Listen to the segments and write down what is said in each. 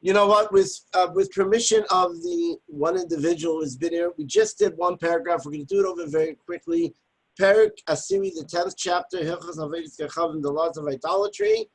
You know what? With permission of the one individual who's been here, we just did one paragraph. We're going to do it over very quickly. Perik Asiri, the 10th chapter, Hilchos Avodas Kechavim, the laws of idolatry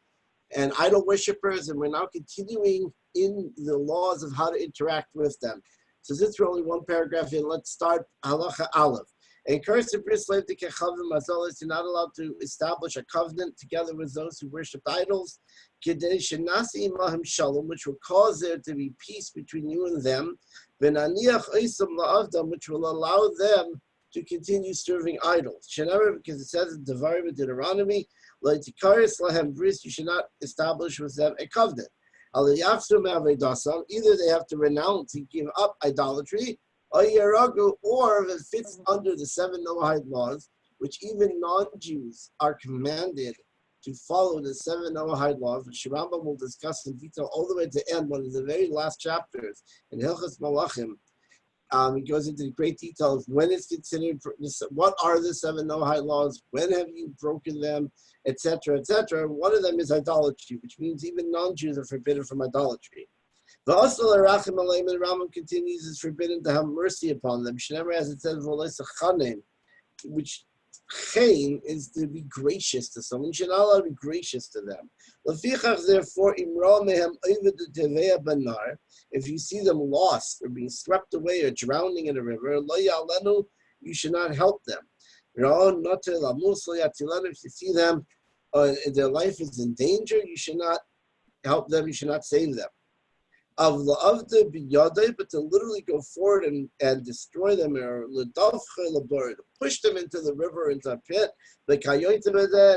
and idol worshippers, and we're now continuing in the laws of how to interact with them. So since we're only one paragraph in, let's start Halacha Aleph. A curse of bris lev kechavim mazolos, you're not allowed to establish a covenant together with those who worship idols, kedei shenasi imahim shalom, which will cause there to be peace between you and them, v'naniach oisam la'avdam, which will allow them to continue serving idols. Shenever, because it says in Devarim and Deuteronomy, le'tikaris lahem bris, you should not establish with them a covenant. Either they have to renounce and give up idolatry, or if it fits under the 7 Noahide laws, which even non-Jews are commanded to follow the 7 Noahide laws, which Rambam will discuss in detail all the way to the end, one of the very last chapters in Hilchos Malachim. He goes into great details when it's considered, what are the 7 Noahide laws, when have you broken them, etc., etc. One of them is idolatry, which means even non-Jews are forbidden from idolatry. The Rambam continues, is forbidden to have mercy upon them. Shnever, as it says, which chain is to be gracious to someone. You should not allow to be gracious to them. Therefore, if you see them lost or being swept away or drowning in a river, you should not help them. If you see them, their life is in danger, you should not help them, you should not save them. But to literally go forward and destroy them, or push them into the river, into a pit, in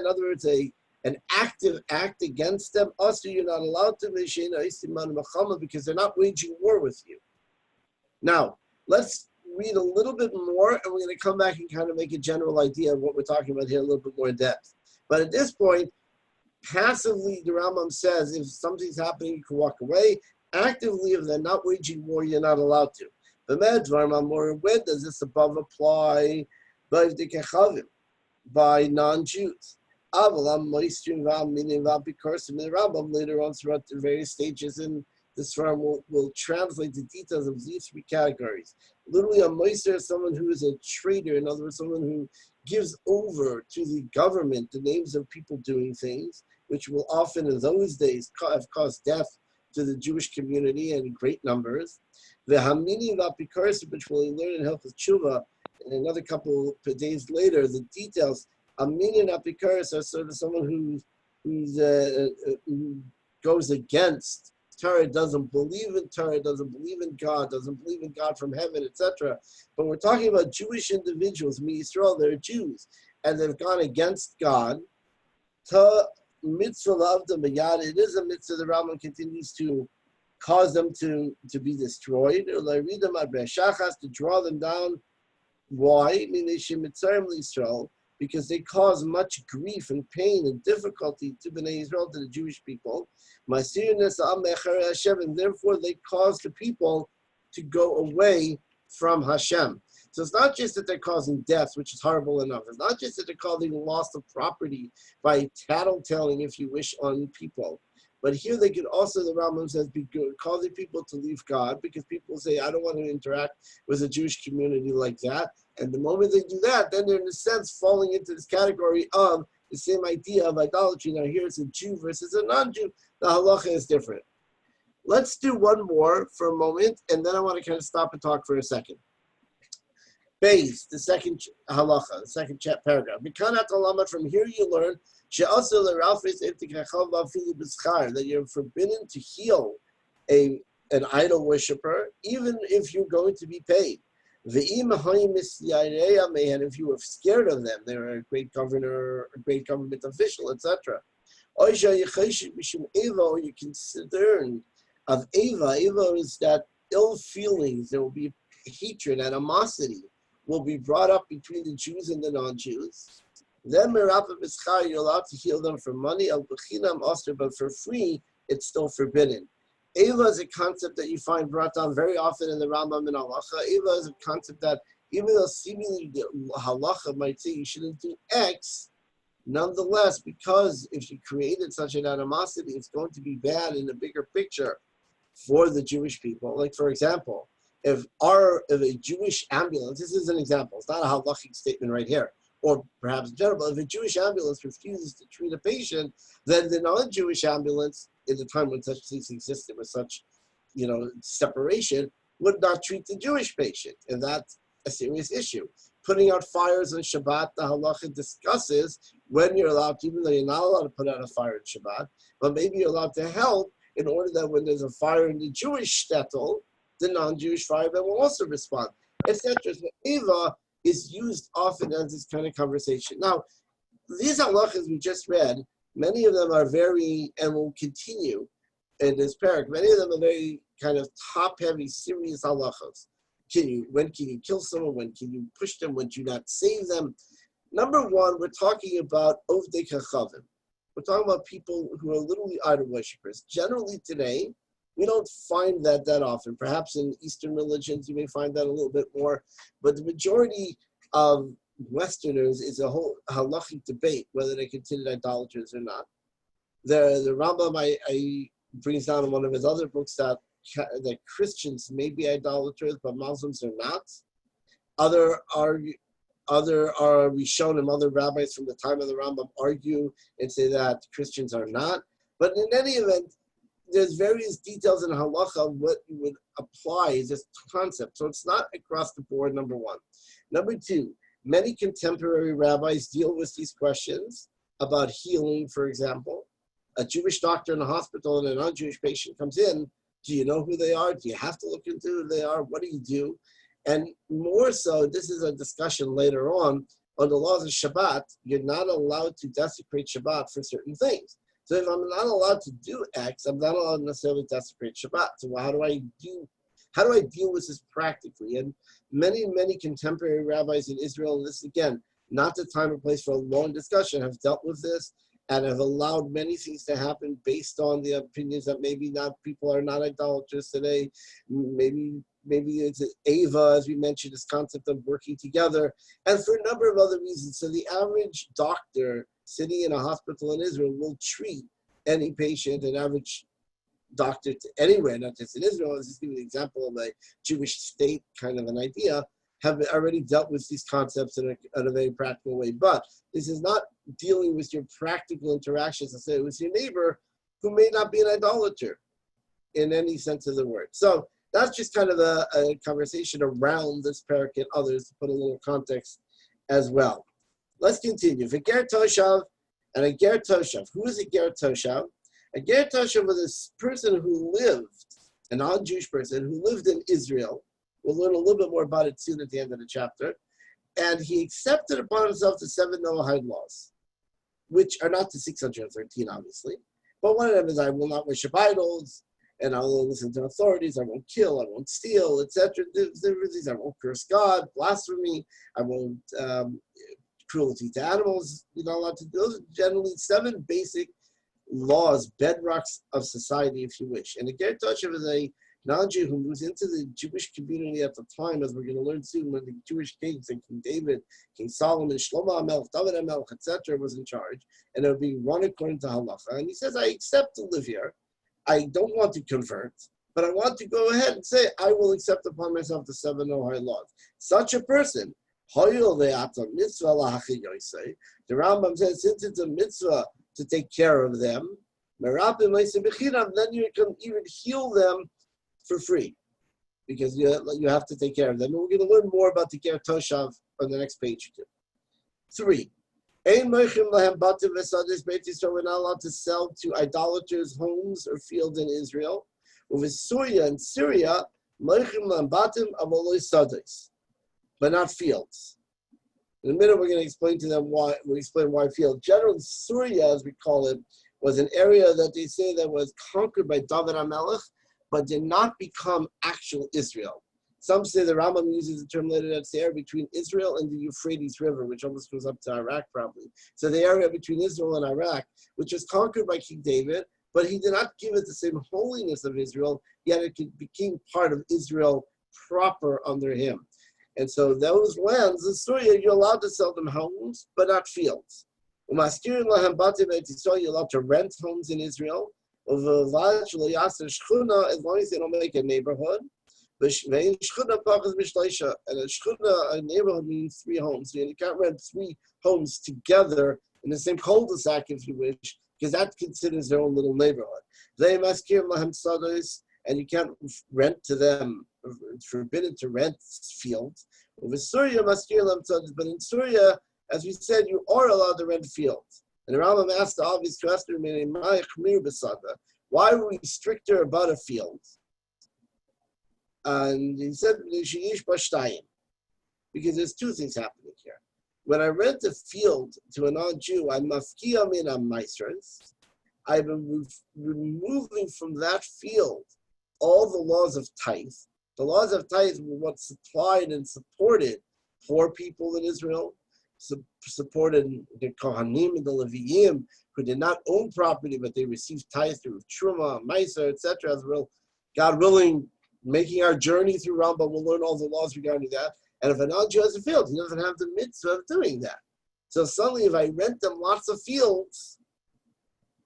other words, an active act against them, also you're not allowed to, because they're not waging war with you. Now, let's read a little bit more, and we're going to come back and kind of make a general idea of what we're talking about here a little bit more in depth. But at this point, passively, the Rambam says, if something's happening, you can walk away. Actively, if they're not waging war, you're not allowed to. When does this above apply by non-Jews? Later on throughout the various stages in this farm will translate the details of these 3 categories. Literally, a moister is someone who is a traitor, in other words, someone who gives over to the government the names of people doing things, which will often in those days have caused death to the Jewish community in great numbers. The Hamini Vapikaris, which we'll learn in Hilchos Tshuva, and another couple of days later, the details. Hamini and Vapikaris are sort of someone who goes against Torah, doesn't believe in Torah, doesn't believe in God from heaven, etc. But we're talking about Jewish individuals, Yisrael, they're Jews, and they've gone against God. Mitzvah of the Mayad, it is a mitzvah. The Rambam continues to cause them to be destroyed. To draw them down. Why? Because they cause much grief and pain and difficulty to Bnei Israel, to the Jewish people. And therefore they cause the people to go away from Hashem. So it's not just that they're causing deaths, which is horrible enough. It's not just that they're causing loss of property by tattletelling, if you wish, on people. But here they could also, the Rambam says, be causing people to leave God, because people say, I don't want to interact with a Jewish community like that. And the moment they do that, then they're in a sense falling into this category of the same idea of idolatry. Now here it's a Jew versus a non-Jew. The halacha is different. Let's do one more for a moment, and then I want to kind of stop and talk for a second. Base, the second halacha, the second paragraph. From here you learn that you're forbidden to heal an idol worshiper, even if you're going to be paid. And if you were scared of them, they're a great governor, a great government official, etc. Or you're concerned of Eva. Eva is that ill feelings, there will be hatred, animosity will be brought up between the Jews and the non-Jews. Then Merapa B'schar, you're allowed to heal them for money, but for free, it's still forbidden. Eva is a concept that you find brought down very often in the Rambam and Halacha. Eva is a concept that, even though seemingly the Halacha might say you shouldn't do X, nonetheless, because if you created such an animosity, it's going to be bad in the bigger picture. for the Jewish people. Like, for example, if a Jewish ambulance, this is an example, it's not a halachic statement right here, or perhaps in general, if a Jewish ambulance refuses to treat a patient, then the non-Jewish ambulance, in the time when such things existed with such, separation, would not treat the Jewish patient. And that's a serious issue. Putting out fires on Shabbat, the halacha discusses when you're allowed to, even though you're not allowed to put out a fire on Shabbat, but maybe you're allowed to help in order that when there's a fire in the Jewish shtetl, the non-Jewish firemen will also respond, etc. So Eva is used often as this kind of conversation. Now, these halachas we just read, many of them are very, and will continue in this parak, many of them are very kind of top-heavy, serious halachas. When can you kill someone? When can you push them? When do you not save them? Number one, we're talking about Ovdei Kachavim. We're talking about people who are literally idol worshippers. Generally today, we don't find that often. Perhaps in Eastern religions, you may find that a little bit more. But the majority of Westerners is a whole halachic debate whether they're considered idolaters or not. The Rambam I brings down in one of his other books that Christians may be idolaters, but Muslims are not. Other Rishonim, other rabbis from the time of the Rambam argue and say that Christians are not. But in any event, there's various details in halacha of what you would apply as this concept. So it's not across the board, number one. Number two, many contemporary rabbis deal with these questions about healing, for example. A Jewish doctor in a hospital and a non-Jewish patient comes in. Do you know who they are? Do you have to look into who they are? What do you do? And more so, this is a discussion later on the laws of Shabbat. You're not allowed to desecrate Shabbat for certain things. So if I'm not allowed to do X, I'm not allowed necessarily to desecrate Shabbat. So how do I deal with this practically? And many, many contemporary rabbis in Israel, and this again, not the time or place for a long discussion, have dealt with this and have allowed many things to happen based on the opinions that maybe not people are not idolaters today. Maybe it's Ava, as we mentioned, this concept of working together, and for a number of other reasons. So the average doctor sitting in a hospital in Israel will treat any patient, an average doctor anywhere, not just in Israel. Let's just give you an example of a Jewish state kind of an idea, have already dealt with these concepts in a very practical way. But this is not dealing with your practical interactions, let's say, with your neighbor who may not be an idolater in any sense of the word. So that's just kind of a conversation around this parak and others to put a little context as well. Let's continue. For Ger Toshav and a Ger Toshav. Who is a Ger Toshav? A Ger Toshav was a person who lived, a non-Jewish person who lived in Israel. We'll learn a little bit more about it soon at the end of the chapter. And he accepted upon himself the 7 Noahide laws, which are not the 613, obviously. But one of them is, I will not worship idols, and I will listen to authorities, I won't kill, I won't steal, etc. I won't curse God, blasphemy, I won't cruelty to animals, you're not allowed to do. Those are generally 7 basic laws, bedrocks of society, if you wish. And the Ger Toshav is a non-Jew who moves into the Jewish community at the time, as we're going to learn soon, when the Jewish kings, like King David, King Solomon, Shlomo HaMelech, David HaMelech, etc., was in charge, and it would be run according to halacha. And he says, I accept to live here. I don't want to convert, but I want to go ahead and say, I will accept upon myself the 7 Noahide laws. Such a person, the Rambam says, since it's a mitzvah to take care of them, then you can even heal them for free, because you have to take care of them. And we're going to learn more about the Ger Toshav on the next page or two. 3. We're not allowed to sell to idolaters homes or fields in Israel. With Syria and Syria, but not fields. In a minute, we're going to explain to them why. We'll explain why fields. Generally, Syria, as we call it, was an area that they say that was conquered by David HaMelech, but did not become actual Israel. Some say the Rambam uses the term later that's the area between Israel and the Euphrates River, which almost goes up to Iraq probably. So the area between Israel and Iraq, which was conquered by King David, but he did not give it the same holiness of Israel, yet it became part of Israel proper under him. And so those lands in Syria, you're allowed to sell them homes, but not fields. You're allowed to rent homes in Israel, Of a large Yasser Shchuna, as long as they don't make a neighborhood. And a shchuna, a neighborhood, means 3 homes. So you can't rent 3 homes together in the same cul-de-sac, if you wish, because that considers their own little neighborhood. They must give lahem sados, and you can't rent to them. It's forbidden to rent fields. Over Syria, must give lahem sados, but in Syria, as we said, you are allowed to rent fields. And the Rambam asked the obvious question: why were we stricter about a field? And he said, because there's 2 things happening here. When I rent a field to a non-Jew, I'm mafkia min ha-maisros. I've been removing from that field all the laws of tithe. The laws of tithe were what supplied and supported poor people in Israel, supported the Kohanim and the Leviim, who did not own property, but they received tithe through Truma, Meiser, etc. As well, God willing, making our journey through Rambam, we'll learn all the laws regarding that. And if a non-Jew has a field, he doesn't have the mitzvah of doing that. So suddenly, if I rent them lots of fields,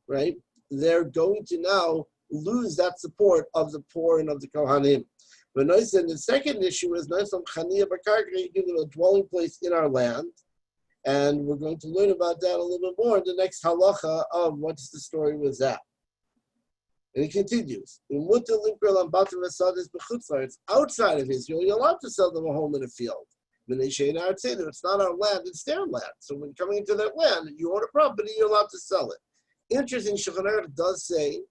right, they're going to now lose that support of the poor and of the Kohanim. But notice, the second issue is Noisam Chaniya Bakarkri, give them a dwelling place in our land. And we're going to learn about that a little bit more in the next halacha of what's the story with that. And he continues, it's outside of Israel, you're allowed to sell them a home in a field. It's not our land, it's their land. So when coming into that land, you own a property, you're allowed to sell it. Interesting, Shulchan Aruch does say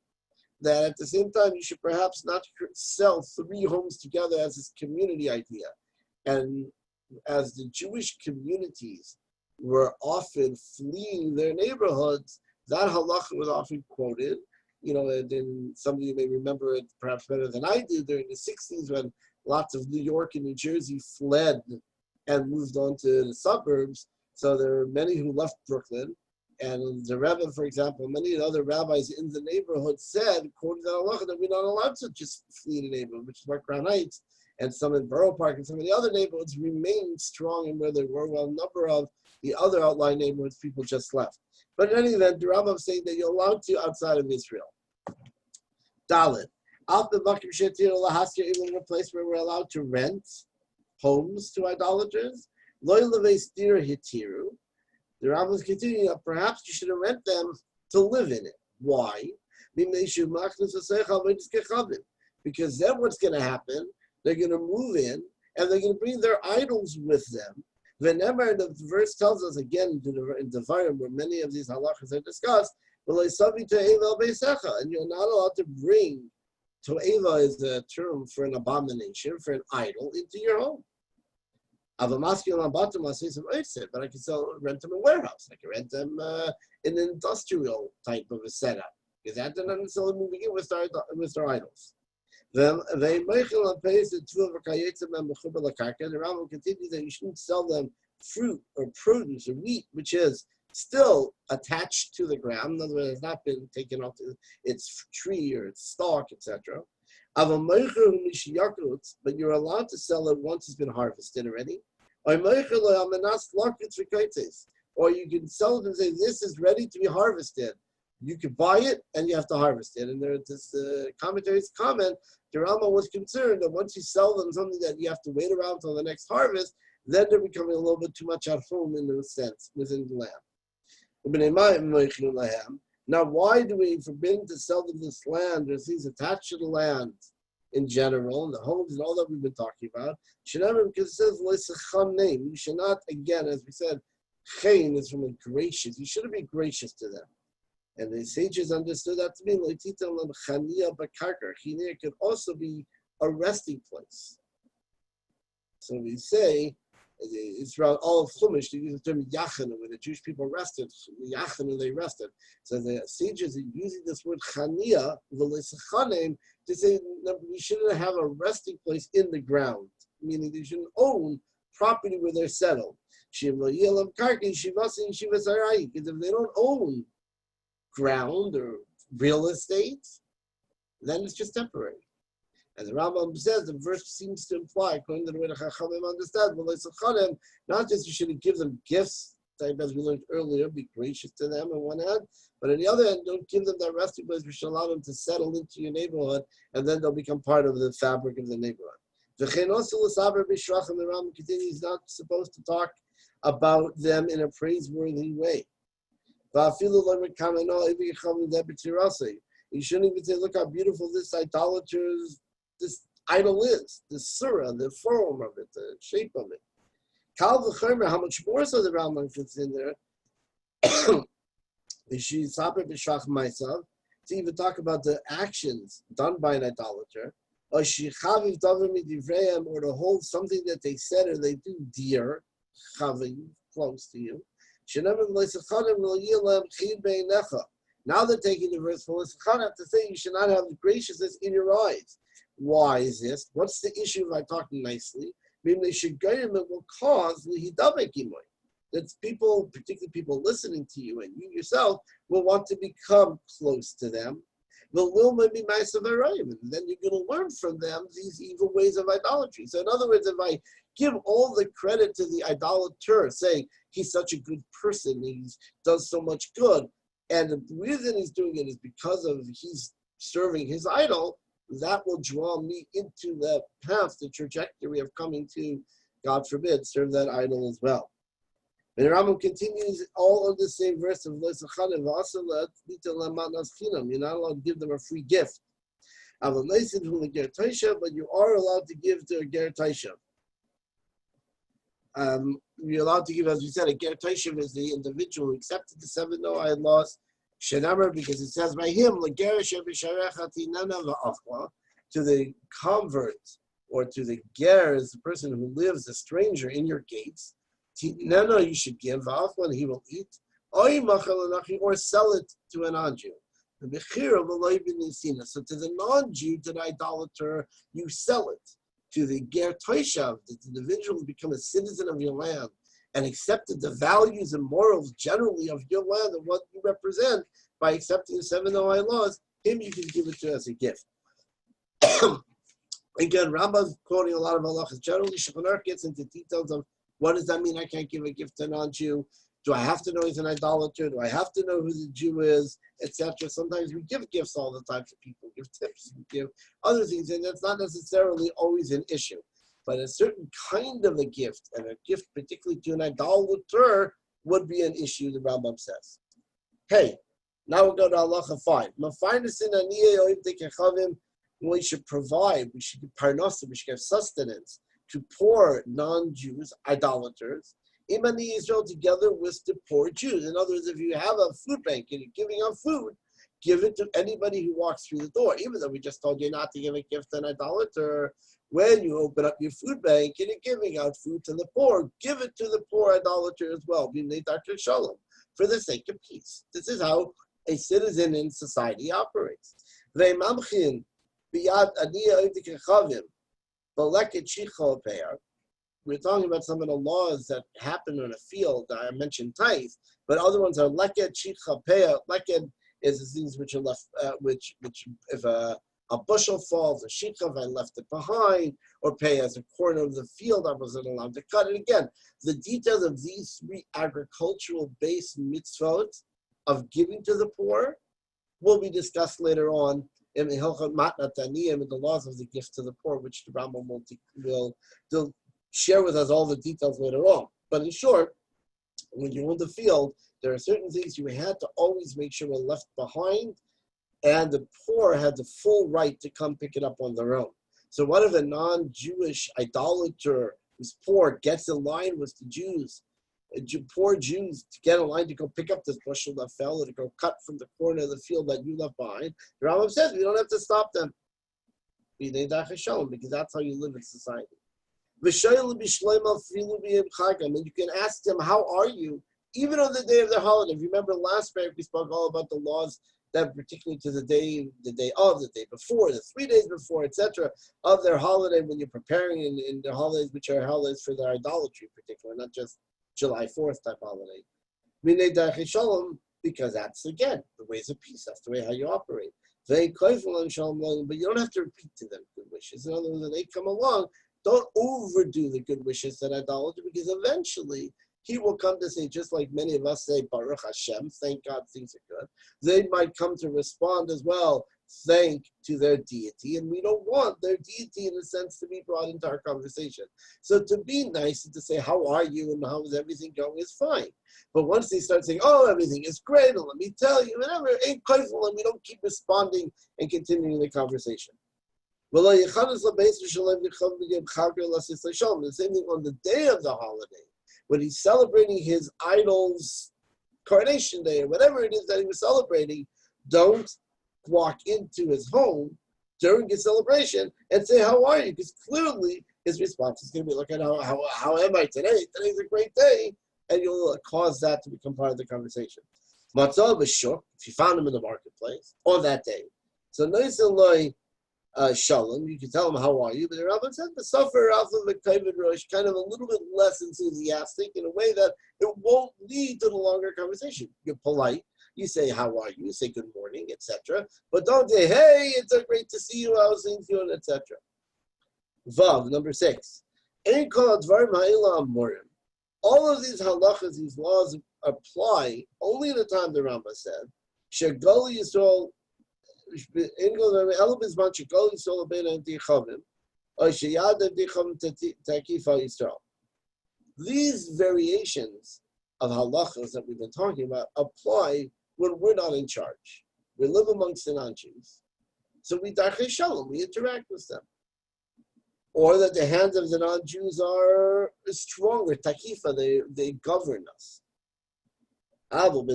that at the same time, you should perhaps not sell 3 homes together as this community idea. And as the Jewish communities were often fleeing their neighborhoods, that halacha was often quoted. You know, and then some of you may remember it perhaps better than I do during the 60s when lots of New York and New Jersey fled and moved on to the suburbs. So there were many who left Brooklyn. And the Rebbe, for example, many other rabbis in the neighborhood said, according to the halacha, that we're not allowed to just flee the neighborhood, which is why Crown Heights and some in Borough Park and some of the other neighborhoods remained strong in where they were, while a number of the other outlying neighborhoods people just left. But in any event, the Rambam is saying that you're allowed to outside of Israel. Dalit. Even in a place where we're allowed to rent homes to idolaters. The Rambam is continuing, perhaps you should rent them to live in it. Why? Because then what's going to happen, they're going to move in and they're going to bring their idols with them. Whenever the verse tells us again in Devarim, where many of these halachas are discussed, and you're not allowed to bring, to'eva is a term for an abomination, for an idol, into your home. But I can rent them a warehouse. I can rent them in an industrial type of a setup, because that they're not necessarily moving in with their idols. The Rambam continues that you shouldn't sell them fruit or produce or wheat, which is still attached to the ground. In other words, it's not been taken off its tree or its stalk, etc. But you're allowed to sell it once it's been harvested already. Or you can sell it and say, this is ready to be harvested. You can buy it and you have to harvest it. And there's this commentaries comment, the Rambam was concerned that once you sell them something that you have to wait around until the next harvest, then they're becoming a little bit too much at home in a sense within the land. Now, why do we forbid to sell them this land or things attached to the land in general, and the homes and all that we've been talking about? Because it says, you should not, again, as we said, chen is from a gracious. You shouldn't be gracious to them. And the sages understood that to mean Chaniya could also be a resting place. So we say, it's around all of Chumash, they use the term Yachanu, where the Jewish people rested. Yachanu, they rested. So the sages are using this word Chaniya, to say that we shouldn't have a resting place in the ground, meaning they shouldn't own property where they're settled. Because if they don't own ground or real estate, then it's just temporary. And the Rambam says the verse seems to imply, according to the way the Chachamim understand, not just you shouldn't give them gifts as we learned earlier, be gracious to them on one hand, but on the other hand, don't give them that resting place which will allow them to settle into your neighborhood, and then they'll become part of the fabric of the neighborhood. The Ram continues not supposed to talk about them in a praiseworthy way. You shouldn't even say, look how beautiful this idol is, the surah, the form of it, the shape of it. Kal v'chomer, how much more so the Rambam fits in there. To even talk about the actions done by an idolater, or to hold something that they said or they do dear, close to you. Now they're taking the verse for have to say you should not have graciousness in your eyes. Why is this? What's the issue by talking nicely? It will cause that people, particularly people listening to you and you yourself, will want to become close to them. And then you're going to learn from them these evil ways of idolatry. So in other words, if I give all the credit to the idolater, saying he's such a good person, he does so much good, and the reason he's doing it is because of he's serving his idol, that will draw me into the path, the trajectory of coming to, God forbid, serve that idol as well. And the Rambam continues all of the same verse of you're not allowed to give them a free gift. But you are allowed to give to a ger taishav. You're allowed to give, as we said, a ger taishav is the individual who accepted the 7 Noahide laws, Shenamar, because it says by him, to the convert or to the ger, is the person who lives, a stranger in your gates. No, you should give off when he will eat, or sell it to a non-Jew. So to the non-Jew, to the idolater, you sell it. To the ger toishav, the individual who become a citizen of your land and accepted the values and morals generally of your land and what you represent by accepting the 7 Noahide laws, him you can give it to as a gift. Again, Rambam's quoting a lot of halachas. Generally, Shulchan Aruch gets into details of what does that mean? I can't give a gift to a non-Jew. Do I have to know he's an idolater? Do I have to know who the Jew is, etc.? Sometimes we give gifts all the time to people, give tips, we give other things, and that's not necessarily always an issue. But a certain kind of a gift, and a gift particularly to an idolater, would be an issue, the Rambam says. Hey, now we'll go to halacha 5. We should provide, we should give parnasa, we should give sustenance to poor non-Jews, idolaters, Imani Israel together with the poor Jews. In other words, if you have a food bank and you're giving out food, give it to anybody who walks through the door. Even though we just told you not to give a gift to an idolater, when you open up your food bank and you're giving out food to the poor, give it to the poor idolater as well, for the sake of peace. This is how a citizen in society operates. We're talking about some of the laws that happen in a field. I mentioned tithe, but other ones are leked, chicha, peah. Leked is the things which are left, which if a bushel falls, a shikha, I left it behind, or pay as a corner of the field, I wasn't allowed to cut it. Again, the details of these 3 agricultural-based mitzvot of giving to the poor will be discussed later on in Hilchot Matnat Aniyim and the laws of the gift to the poor, which the Rambam will share with us all the details later on. But in short, when you're in the field, there are certain things you had to always make sure were left behind, and the poor had the full right to come pick it up on their own. So what if a non-Jewish idolater who's poor gets in line with the Jews, poor Jews, to get in line to go pick up this bushel that fell or to go cut from the corner of the field that you left behind? The Rambam says we don't have to stop them, because that's how you live in society. And you can ask them, how are you, even on the day of their holiday. If you remember last week, we spoke all about the laws that particularly to the day of, the day before, the 3 days before, etc., of their holiday when you're preparing in the holidays, which are holidays for their idolatry in particular, not just July 4th type holiday. Because that's, again, the ways of peace. That's the way how you operate. But you don't have to repeat to them good wishes. In other words, when they come along, don't overdo the good wishes that idolater, because eventually he will come to say, just like many of us say, Baruch Hashem, thank God things are good. They might come to respond as well, thank to their deity, and we don't want their deity in a sense to be brought into our conversation. So to be nice and to say, how are you and how is everything going is fine. But once they start saying, oh, everything is great, and let me tell you, whatever, ain't koiful, and we don't keep responding and continuing the conversation. The same thing on the day of the holiday, when he's celebrating his idol's coronation day, or whatever it is that he was celebrating, don't walk into his home during his celebration and say, how are you? Because clearly his response is going to be, look at how am I today? Today's a great day. And you'll cause that to become part of the conversation. Matzah b'shuk, if you found him in the marketplace on that day. So nice and loy shalom, you can tell him, how are you? But the Rambam said the suffer off of the kavod rosh, kind of a little bit less enthusiastic in a way that it won't lead to the longer conversation. You're polite. You say, how are you? You say good morning, etc. But don't say, hey, it's so great to see you, how's things going, etc. Vav, number 6. Ain't called dvar ma'ila amorim. All of these halachas, these laws apply only at the time the Rambam said, Shegal Yisrael, Elabizman Shegal Yisrael Bein Antichavim, or Sheyad Antichavim Takifa Yisrael. These variations of halachas that we've been talking about apply when we're not in charge. We live amongst the non-Jews. So we darchei shalom, we interact with them. Or that the hands of the non-Jews are stronger, takifa, they govern us. But in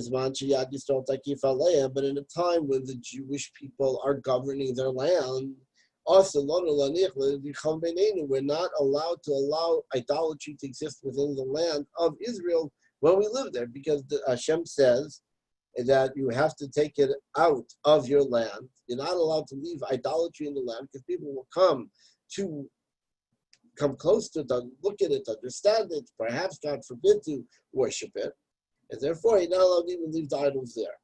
a time when the Jewish people are governing their land, we're not allowed to allow idolatry to exist within the land of Israel when we live there, because Hashem says that you have to take it out of your land. You're not allowed to leave idolatry in the land, because people will come close to it, to look at it, to understand it, perhaps, God forbid, to worship it. And therefore, you're not allowed to even leave the idols there.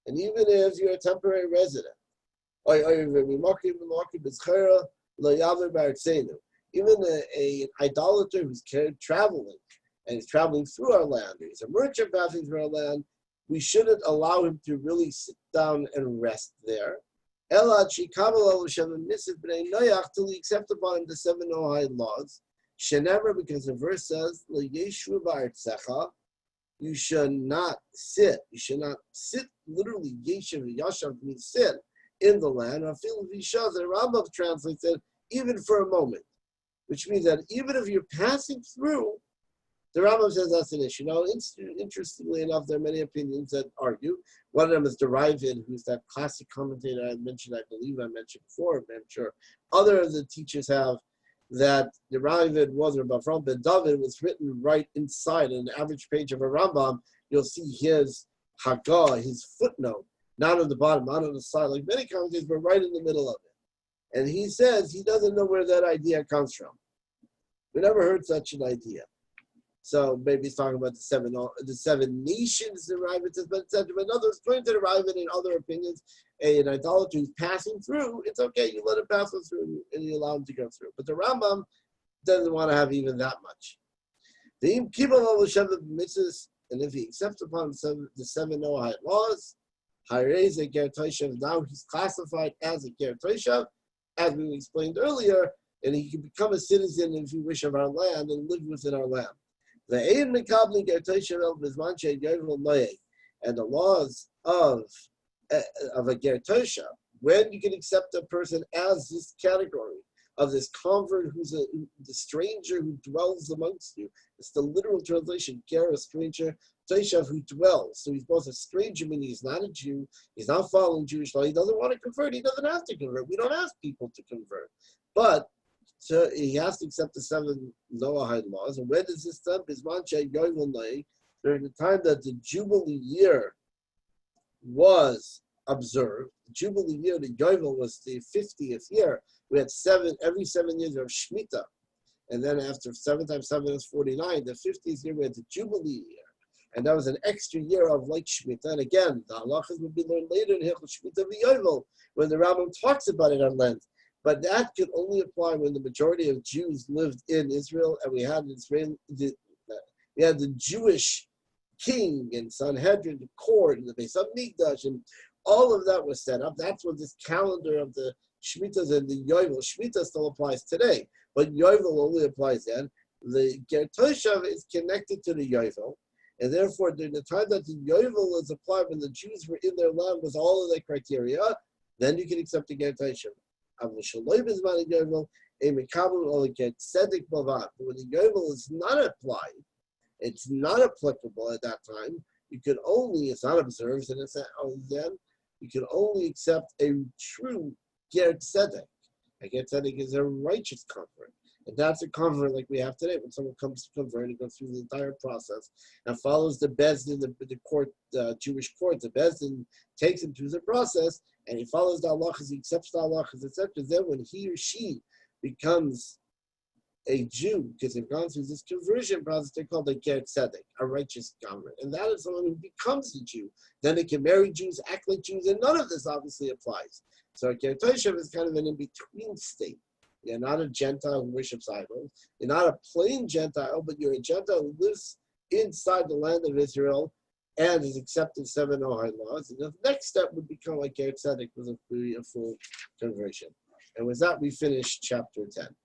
And even if you're a temporary resident, even an idolater who's traveling, and he's traveling through our land, or he's a merchant passing through our land, we shouldn't allow him to really sit down and rest there. Till he accept upon him the 7 Noahide laws. Shenever, because the verse says, you should not sit. You should not sit, literally, yeshiv, yashav means sit in the land. I feel the Rambam translates it, even for a moment, which means that even if you're passing through, the Rambam says that's an issue. Now, interestingly enough, there are many opinions that argue. One of them is the Ravid, who's that classic commentator I mentioned before, I'm sure other of the teachers have, that the Ravid was Rabbi Avraham ben David was written right inside an average page of a Rambam. You'll see his Haggah, his footnote, not on the bottom, not on the side, like many commentators, but right in the middle of it. And he says he doesn't know where that idea comes from. We never heard such an idea. So maybe he's talking about the seven nations, the Ravid says, but others, according to the Ravid and other opinions, an idolater who's passing through, it's okay, you let him pass through and you allow him to go through. But the Rambam doesn't want to have even that much. And if he accepts upon the 7 Noahide laws, now he's classified as a ger toshav, as we explained earlier, and he can become a citizen, if you wish, of our land and live within our land. And the laws of a ger toshav, when you can accept a person as this category of this convert who's the stranger who dwells amongst you. It's the literal translation, ger, a stranger, toshav, who dwells. So he's both a stranger, meaning he's not a Jew, he's not following Jewish law, he doesn't want to convert, he doesn't have to convert. We don't ask people to convert. But so he has to accept the 7 Noahide laws. And when does this done? During the time that the Jubilee year was observed. The Jubilee year, the Yovel, was the 50th year. We had every 7 years of Shemitah. And then after 7 times 7 is 49, the 50th year we had the Jubilee year. And that was an extra year of like Shemitah. And again, the halachas will be learned later in Hilchot Shemitah v'Yovel, when the Rambam talks about it at length. But that could only apply when the majority of Jews lived in Israel, and we had the Jewish king and Sanhedrin, the court, and the Beis Hamikdash, and all of that was set up. That's what this calendar of the Shemitas and the Yovel. Shemitah still applies today, but Yovel only applies then. The Ger Toshav is connected to the Yovel, and therefore during the time that the Yovel is applied, when the Jews were in their land with all of their criteria, then you can accept the Ger Toshav. When the Yovel is not applied, it's not applicable at that time. You can only, it's not observed, and it's then you can only accept a true Ger Tzedek. A Ger Tzedek is a righteous convert. And that's a convert like we have today. When someone comes to convert and goes through the entire process and follows the Bezdin, the court, the Jewish court, the Bezdin takes him through the process, and he follows the halachas, he accepts the halachas, etc. Then when he or she becomes a Jew, because they've gone through this conversion process, they're called a Ger Tzedek, a righteous convert. And that is someone who becomes a Jew. Then they can marry Jews, act like Jews, and none of this obviously applies. So a Ger Toshav is kind of an in-between state. You're not a Gentile who worships idols. You're not a plain Gentile, but you're a Gentile who lives inside the land of Israel and has accepted 7 Noahide laws. And the next step would become like Ger Tzedek, with a full conversion. And with that, we finish chapter 10.